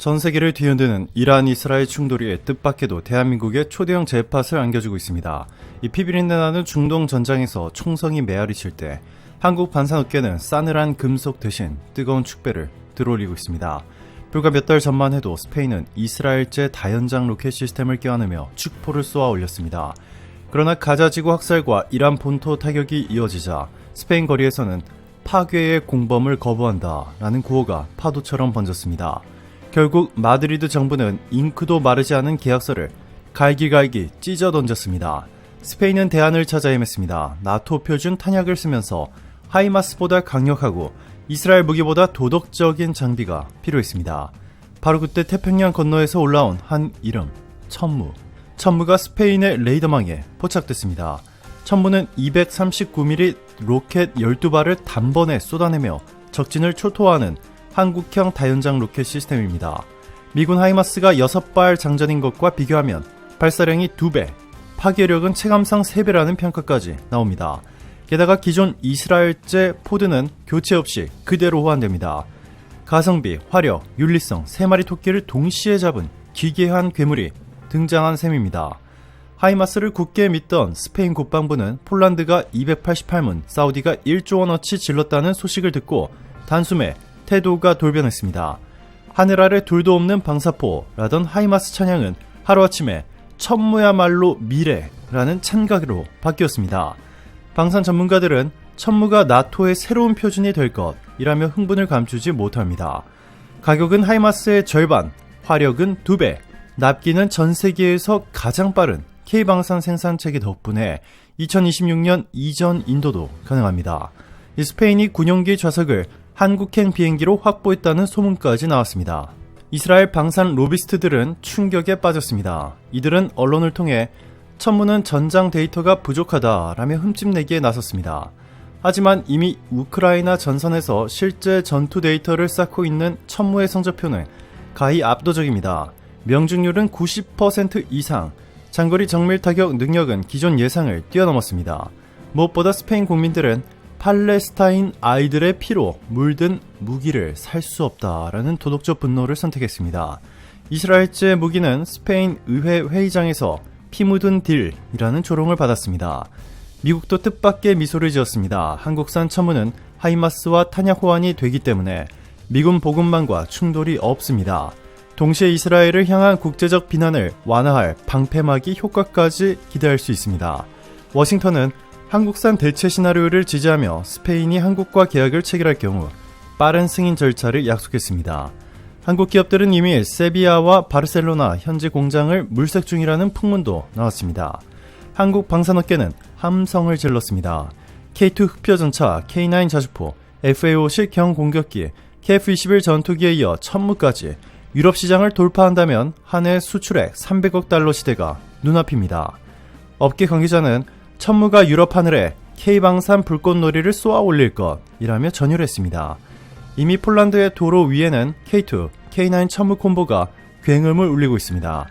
전 세계를 뒤흔드는 이란-이스라엘 충돌이 뜻밖에도 대한민국에 초대형 재팟을 안겨주고 있습니다. 이 피비린내 나는 중동 전장에서 총성이 메아리칠 때 한국 반산업계는 싸늘한 금속 대신 뜨거운 축배를 들어올리고 있습니다. 불과 몇 달 전만 해도 스페인은 이스라엘제 다연장 로켓 시스템을 껴안으며 축포를 쏘아 올렸습니다. 그러나 가자지구 학살과 이란 본토 타격이 이어지자 스페인 거리에서는 파괴의 공범을 거부한다라는 구호가 파도처럼 번졌습니다. 결국 마드리드 정부는 잉크도 마르지 않은 계약서를 갈기갈기 찢어 던졌습니다. 스페인은 대안을 찾아 헤맸습니다. 나토 표준 탄약을 쓰면서 하이마스보다 강력하고 이스라엘 무기보다 도덕적인 장비가 필요했습니다. 바로 그때 태평양 건너에서 올라온 한 이름, 천무. 천무가 스페인의 레이더망에 포착됐습니다. 천무는 239mm 로켓 12발을 단번에 쏟아내며 적진을 초토화하는 한국형 다연장 로켓 시스템입니다. 미군 하이마스가 6발 장전인 것과 비교하면 발사량이 2배, 파괴력은 체감상 3배라는 평가까지 나옵니다. 게다가 기존 이스라엘제 포드는 교체 없이 그대로 호환됩니다. 가성비, 화력, 윤리성 3마리 토끼를 동시에 잡은 기괴한 괴물이 등장한 셈입니다. 하이마스를 굳게 믿던 스페인 국방부는 폴란드가 288문, 사우디가 1조 원어치 질렀다는 소식을 듣고 단숨에 태도가 돌변했습니다. 하늘 아래 둘도 없는 방사포라던 하이마스 찬양은 하루아침에 천무야말로 미래라는 찬각으로 바뀌었습니다. 방산 전문가들은 천무가 나토의 새로운 표준이 될 것이라며 흥분을 감추지 못합니다. 가격은 하이마스의 절반, 화력은 2배, 납기는 전 세계에서 가장 빠른 K방산 생산체계 덕분에 2026년 이전 인도도 가능합니다. 스페인이 군용기 좌석을 한국행 비행기로 확보했다는 소문까지 나왔습니다. 이스라엘 방산 로비스트들은 충격에 빠졌습니다. 이들은 언론을 통해 천무는 전장 데이터가 부족하다라며 흠집내기에 나섰습니다. 하지만 이미 우크라이나 전선에서 실제 전투 데이터를 쌓고 있는 천무의 성적표는 가히 압도적입니다. 명중률은 90% 이상, 장거리 정밀 타격 능력은 기존 예상을 뛰어넘었습니다. 무엇보다 스페인 국민들은 팔레스타인 아이들의 피로 물든 무기를 살 수 없다라는 도덕적 분노를 선택했습니다. 이스라엘제 무기는 스페인 의회 회의장에서 피 묻은 딜이라는 조롱을 받았습니다. 미국도 뜻밖의 미소를 지었습니다. 한국산 천무는 하이마스와 탄약 호환이 되기 때문에 미군 보급망과 충돌이 없습니다. 동시에 이스라엘을 향한 국제적 비난을 완화할 방패막이 효과까지 기대할 수 있습니다. 워싱턴은 한국산 대체 시나리오를 지지하며 스페인이 한국과 계약을 체결할 경우 빠른 승인 절차를 약속했습니다. 한국 기업들은 이미 세비야와 바르셀로나 현지 공장을 물색 중이라는 풍문도 나왔습니다. 한국 방산업계는 함성을 질렀습니다. K2 흑표전차, K9 자주포, FA-50 경공격기, KF-21 전투기에 이어 천무까지 유럽 시장을 돌파한다면 한 해 수출액 300억 달러 시대가 눈앞입니다. 업계 관계자는 천무가 유럽 하늘에 K방산 불꽃놀이를 쏘아 올릴 것이라며 전율했습니다. 이미 폴란드의 도로 위에는 K2, K9 천무 콤보가 굉음을 울리고 있습니다.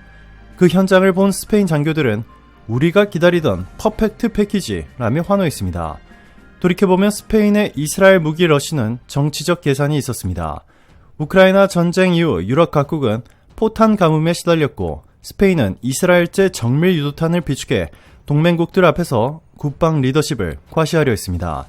그 현장을 본 스페인 장교들은 우리가 기다리던 퍼펙트 패키지라며 환호했습니다. 돌이켜보면 스페인의 이스라엘 무기 러시는 정치적 계산이 있었습니다. 우크라이나 전쟁 이후 유럽 각국은 포탄 가뭄에 시달렸고 스페인은 이스라엘제 정밀 유도탄을 비축해 동맹국들 앞에서 국방 리더십을 과시하려 했습니다.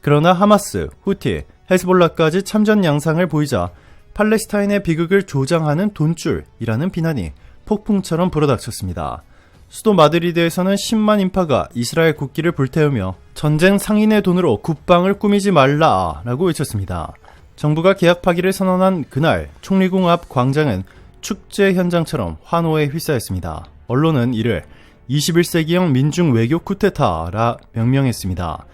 그러나 하마스, 후티, 헤즈볼라까지 참전 양상을 보이자 팔레스타인의 비극을 조장하는 돈줄이라는 비난이 폭풍처럼 불어닥쳤습니다. 수도 마드리드에서는 10만 인파가 이스라엘 국기를 불태우며 전쟁 상인의 돈으로 국방을 꾸미지 말라라고 외쳤습니다. 정부가 계약 파기를 선언한 그날 총리궁 앞 광장은 축제 현장처럼 환호에 휩싸였습니다. 언론은 이를 21세기형 민중 외교 쿠데타라 명명했습니다.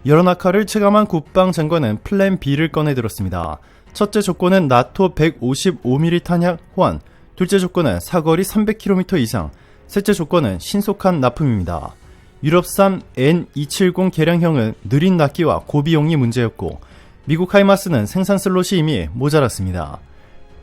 여러 낙하를 체감한 국방장관은 플랜 B를 꺼내들었습니다. 첫째 조건은 나토 155mm 탄약 호환, 둘째 조건은 사거리 300km 이상, 셋째 조건은 신속한 납품입니다. 유럽산 N270 개량형은 느린 납기와 고비용이 문제였고 미국 하이마스는 생산 슬롯이 이미 모자랐습니다.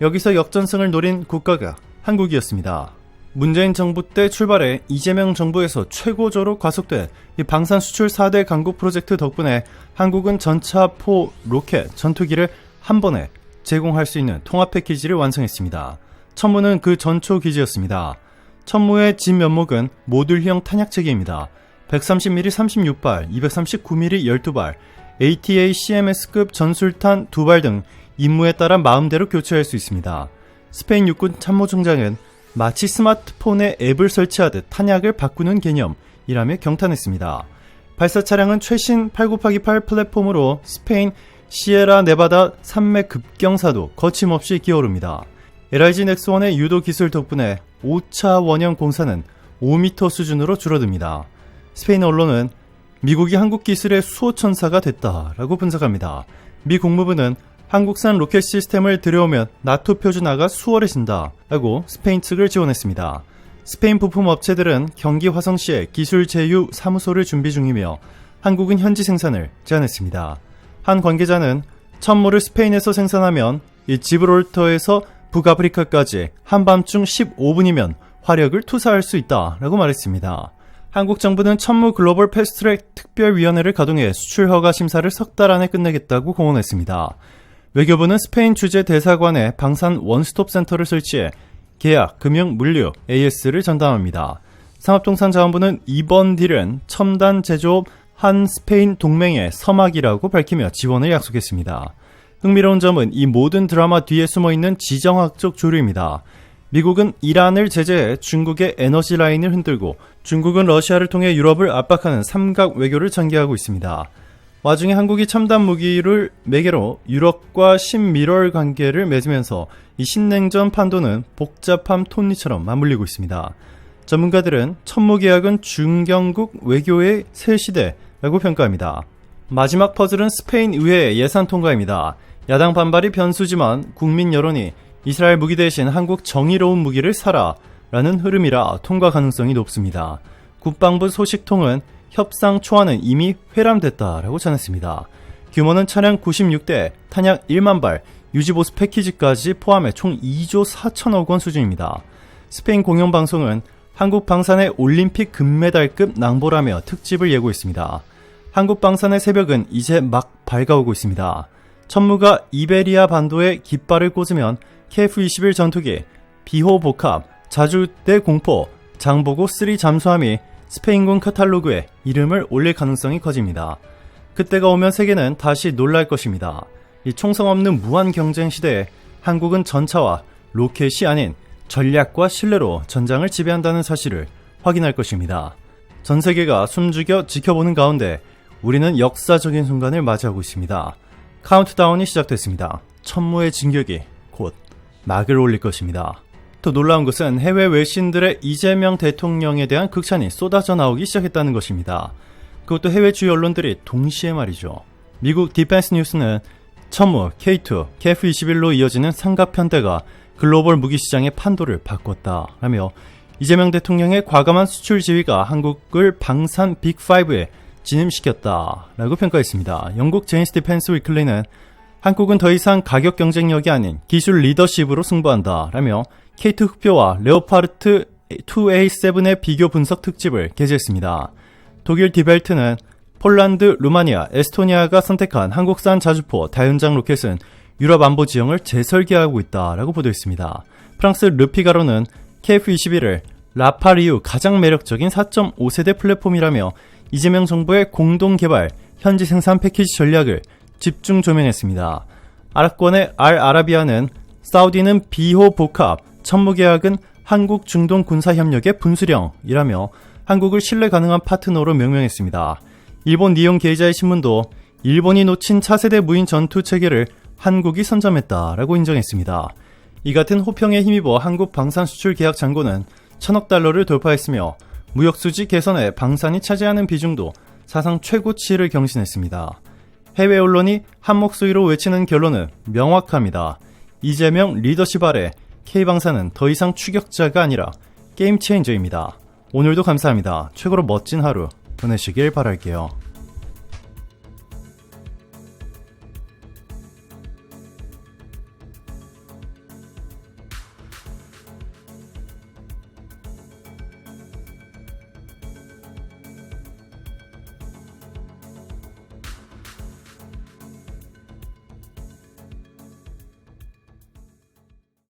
여기서 역전승을 노린 국가가 한국이었습니다. 문재인 정부 때 출발해 이재명 정부에서 최고조로 과속된 이 방산 수출 4대 강국 프로젝트 덕분에 한국은 전차, 포, 로켓, 전투기를 한 번에 제공할 수 있는 통합 패키지를 완성했습니다. 천무는 그 전초 기지였습니다. 천무의 진 면목은 모듈형 탄약체계입니다. 130mm 36발, 239mm 12발, ATA CMS급 전술탄 2발 등 임무에 따라 마음대로 교체할 수 있습니다. 스페인 육군 참모총장은 마치 스마트폰에 앱을 설치하듯 탄약을 바꾸는 개념이라며 경탄했습니다. 발사 차량은 최신 8x8 플랫폼으로 스페인 시에라 네바다 산맥 급경사도 거침없이 기어오릅니다. LIG 넥스1의 유도 기술 덕분에 5차 원형 공사는 5m 수준으로 줄어듭니다. 스페인 언론은 미국이 한국 기술의 수호천사가 됐다라고 분석합니다. 미 국무부는 한국산 로켓 시스템을 들여오면 나토 표준화가 수월해진다 라고 스페인 측을 지원했습니다. 스페인 부품 업체들은 경기 화성시에 기술 제휴 사무소를 준비 중이며 한국은 현지 생산을 제안했습니다. 한 관계자는 천무를 스페인에서 생산하면 이 지브롤터에서 북아프리카까지 한밤중 15분이면 화력을 투사할 수 있다라고 말했습니다. 한국 정부는 천무 글로벌 패스트트랙 특별위원회를 가동해 수출 허가 심사를 석 달 안에 끝내겠다고 공언했습니다. 외교부는 스페인 주재 대사관에 방산 원스톱 센터를 설치해 계약, 금융, 물류, AS를 전담합니다. 상업통상자원부는 이번 딜은 첨단 제조업 한 스페인 동맹의 서막이라고 밝히며 지원을 약속했습니다. 흥미로운 점은 이 모든 드라마 뒤에 숨어있는 지정학적 조류입니다. 미국은 이란을 제재해 중국의 에너지 라인을 흔들고 중국은 러시아를 통해 유럽을 압박하는 삼각 외교를 전개하고 있습니다. 와중에 한국이 첨단 무기를 매개로 유럽과 신미럴 관계를 맺으면서 이 신냉전 판도는 복잡한 톱니처럼 맞물리고 있습니다. 전문가들은 천무 계약은 중경국 외교의 새 시대라고 평가합니다. 마지막 퍼즐은 스페인 의회 예산 통과입니다. 야당 반발이 변수지만 국민 여론이 이스라엘 무기 대신 한국 정의로운 무기를 사라 라는 흐름이라 통과 가능성이 높습니다. 국방부 소식통은 협상 초안은 이미 회람됐다라고 전했습니다. 규모는 차량 96대, 탄약 1만 발, 유지보수 패키지까지 포함해 총 2조 4천억 원 수준입니다. 스페인 공영방송은 한국 방산의 올림픽 금메달급 낭보라며 특집을 예고했습니다. 한국 방산의 새벽은 이제 막 밝아오고 있습니다. 천무가 이베리아 반도에 깃발을 꽂으면 KF-21 전투기, 비호 복합, 자주대 공포, 장보고 3 잠수함이 스페인군 카탈로그에 이름을 올릴 가능성이 커집니다. 그때가 오면 세계는 다시 놀랄 것입니다. 이 총성 없는 무한 경쟁 시대에 한국은 전차와 로켓이 아닌 전략과 신뢰로 전장을 지배한다는 사실을 확인할 것입니다. 전 세계가 숨죽여 지켜보는 가운데 우리는 역사적인 순간을 맞이하고 있습니다. 카운트다운이 시작됐습니다. 천무의 진격이 곧 막을 올릴 것입니다. 또 놀라운 것은 해외 외신들의 이재명 대통령에 대한 극찬이 쏟아져 나오기 시작했다는 것입니다. 그것도 해외 주요 언론들이 동시에 말이죠. 미국 디펜스 뉴스는 천무, K2, KF-21로 이어지는 삼각편대가 글로벌 무기시장의 판도를 바꿨다라며 이재명 대통령의 과감한 수출 지휘가 한국을 방산 빅5에 진입시켰다라고 평가했습니다. 영국 제인스 디펜스 위클리는 한국은 더 이상 가격 경쟁력이 아닌 기술 리더십으로 승부한다라며 K2 흑표와 레오파르트 2A7의 비교 분석 특집을 게재했습니다. 독일 디벨트는 폴란드, 루마니아, 에스토니아가 선택한 한국산 자주포 다연장 로켓은 유럽 안보 지형을 재설계하고 있다라고 보도했습니다. 프랑스 르피가로는 KF-21을 라팔 이후 가장 매력적인 4.5세대 플랫폼이라며 이재명 정부의 공동 개발, 현지 생산 패키지 전략을 집중 조명했습니다. 아랍권의 알-아라비아는 사우디는 비호 복합, 천무 계약은 한국 중동 군사협력의 분수령이라며 한국을 신뢰 가능한 파트너로 명명했습니다. 일본 니온 게이자의 신문도 일본이 놓친 차세대 무인 전투 체계를 한국이 선점했다라고 인정했습니다. 이 같은 호평에 힘입어 한국 방산 수출 계약 잔고는 1,000억 달러를 돌파했으며 무역수지 개선에 방산이 차지하는 비중도 사상 최고치를 경신했습니다. 해외 언론이 한 목소리로 외치는 결론은 명확합니다. 이재명 리더십 아래 K방산은 더 이상 추격자가 아니라 게임 체인저입니다. 오늘도 감사합니다. 최고로 멋진 하루 보내시길 바랄게요.